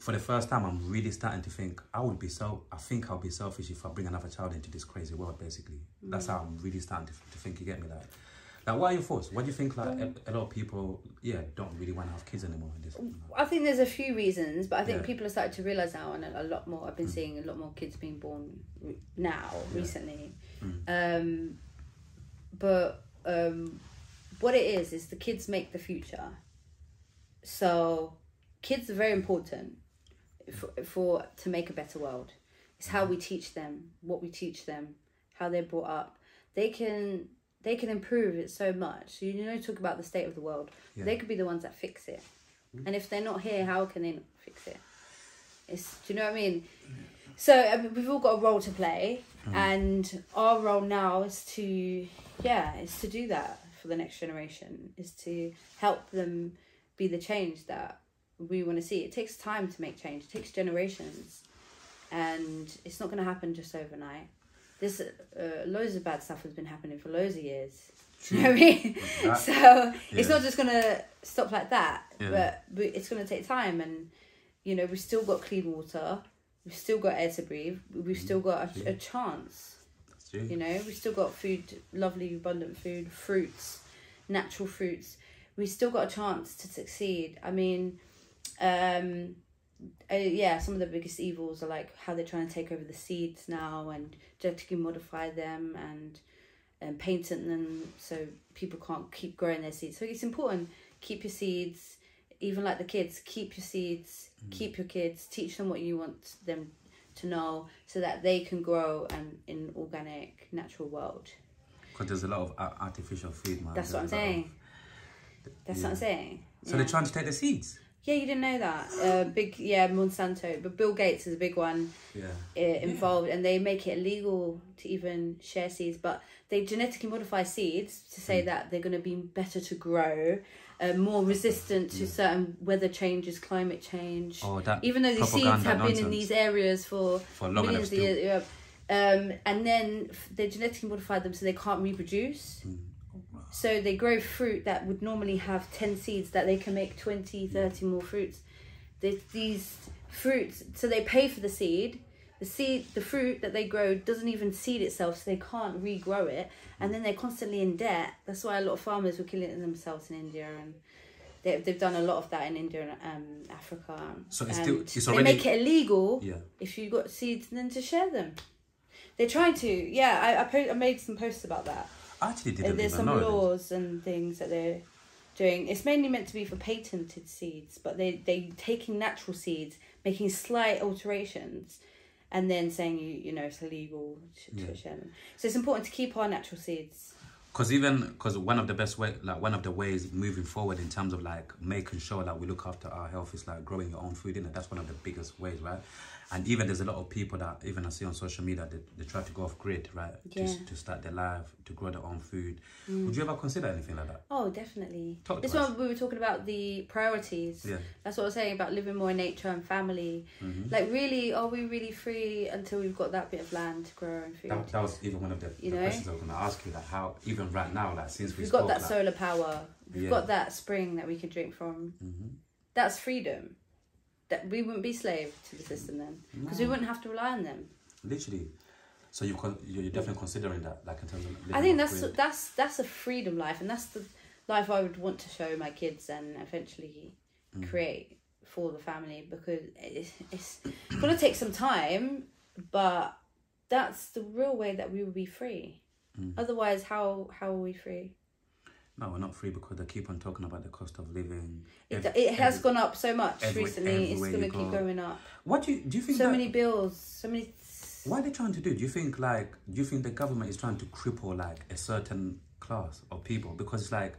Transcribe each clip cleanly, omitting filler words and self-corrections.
for the first time, I'm really starting to think I think I'll be selfish if I bring another child into this crazy world. Basically, that's how I'm really starting to think. You get me, like, what are your thoughts? What do you think? Like, a lot of people, don't really want to have kids anymore. In this, I think there's a few reasons, but I think people are starting to realise now, and a lot more. I've been seeing a lot more kids being born now, recently. But what it is the kids make the future. So, kids are very important to make a better world. It's how we teach them, what we teach them, how they're brought up. They can improve it so much. So, talk about the state of the world. They could be the ones that fix it. And if they're not here, how can they not fix it? Do you know what I mean? So we've all got a role to play, and our role now is to do that for the next generation, is to help them be the change that we want to see. It takes time to make change. It takes generations, and it's not going to happen just overnight. There's loads of bad stuff has been happening for loads of years. You know what I mean? So it's not just going to stop like that, but it's going to take time. And, we've still got clean water. We've still got air to breathe. We've still got a chance. We've still got food, lovely, abundant food, fruits, natural fruits. We've still got a chance to succeed. I mean, some of the biggest evils are like how they're trying to take over the seeds now and genetically modify them and patent them so people can't keep growing their seeds. So it's important, keep your seeds, even like the kids, keep your seeds, keep your kids, teach them what you want them to know so that they can grow in an organic, natural world. Because there's a lot of artificial food, man. That's what I'm saying. That's what I'm saying. So they're trying to take the seeds? Yeah, you didn't know that. Monsanto. But Bill Gates is a big one involved, and they make it illegal to even share seeds. But they genetically modify seeds to say that they're going to be better to grow, more resistant to certain weather changes, climate change. Oh, that even though these seeds have been in these areas for millions of years. And then they genetically modify them so they can't reproduce. So they grow fruit that would normally have 10 seeds that they can make 20, 30 more fruits. These fruits, so they pay for the seed. The fruit that they grow doesn't even seed itself, so they can't regrow it. And then they're constantly in debt. That's why a lot of farmers were killing themselves in India, and they've done a lot of that in India and Africa. So they make it illegal if you've got seeds, then to share them. They're trying to. Yeah, I made some posts about that. I actually didn't There's even some know laws and things that they're doing. It's mainly meant to be for patented seeds, but they taking natural seeds, making slight alterations, and then saying it's illegal to share them. So it's important to keep our natural seeds. Because one of the ways moving forward in terms of like making sure that we look after our health is like growing your own food, that's one of the biggest ways, right? And even there's a lot of people that even I see on social media they try to go off grid, right? To start their life, to grow their own food. Would you ever consider anything like that? Oh, definitely. This one we were talking about the priorities. Yeah. That's what I was saying about living more in nature and family. Like, really, are we really free until we've got that bit of land to grow our own food? That was even one of the questions I was going to ask you. Like, how even right now, like since we've got that solar power, we've got that spring that we could drink from. That's freedom. That we wouldn't be slaves to the system then, because we wouldn't have to rely on them. Literally. So you're definitely considering that, like in terms of. I think that's a freedom life, and that's the life I would want to show my kids and eventually create for the family, because it's gonna take some time, but that's the real way that we will be free. Otherwise, how are we free? No, we're not free because they keep on talking about the cost of living. It has gone up so much recently. It's going to keep going up. What do you think? So many bills, so many. What are they trying to do? Do you think the government is trying to cripple like a certain class of people? Because it's like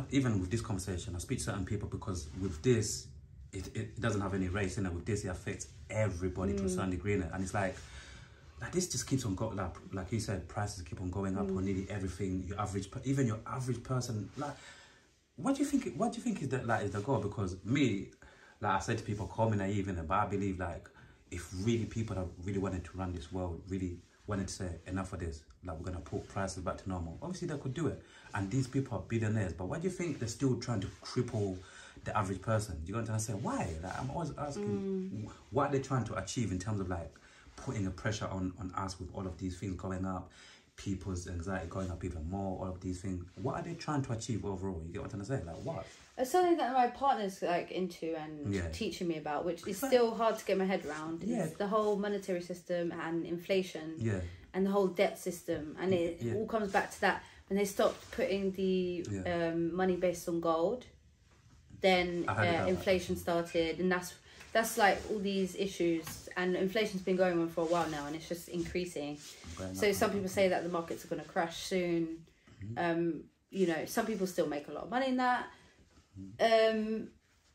even with this conversation, I speak to certain people because with this, it doesn't have any race in it. With this, it affects everybody to a certain degree in it, and it's like this just keeps on going, like you said, prices keep on going up on nearly everything. Even your average person, like, what do you think is the goal? Because me, like I said to people, call me naive, but I believe like if really people that really wanted to run this world, really wanted to say enough of this, like we're gonna put prices back to normal. Obviously they could do it, and these people are billionaires. But why do you think they're still trying to cripple the average person. Do you want to say why? Like, I'm always asking, what are they trying to achieve in terms of like putting a pressure on us with all of these things going up, people's anxiety going up even more, all of these things. What are they trying to achieve overall? You get what I'm trying to say? Like what? It's something that my partner's like into and teaching me about, which is still hard to get my head around. Is the whole monetary system and inflation. And the whole debt system, and it all comes back to that. When they stopped putting the money based on gold, then inflation started, and that's like all these issues, and inflation's been going on for a while now, and it's just increasing. So some people say that the markets are going to crash soon. You know, some people still make a lot of money in that.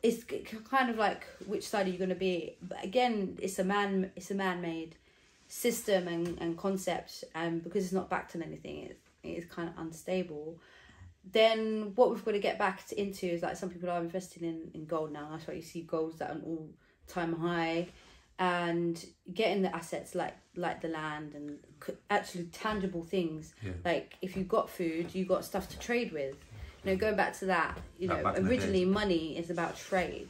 It's kind of like, which side are you going to be? But again, it's a man-made system and concept, and because it's not backed on anything, it is kind of unstable. Then what we've got to get back into is like, some people are investing in gold now. That's why you see gold's at an all-time high, and getting the assets like the land and actually tangible things. Like if you've got food, you've got stuff to trade with. You know, going back to that, you know, originally money is about trade.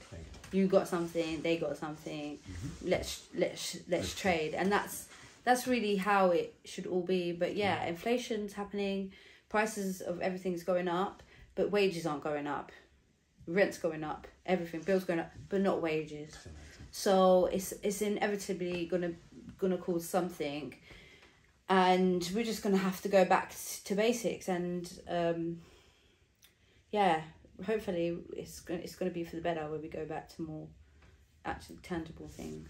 You got something, they got something. Let's trade, and that's really how it should all be. But yeah, inflation's happening, prices of everything's going up, but wages aren't going up. Rent's going up, everything, bills going up, but not wages. So it's inevitably gonna cause something, and we're just gonna have to go back to basics. And hopefully it's gonna be for the better, where we go back to more actually tangible things.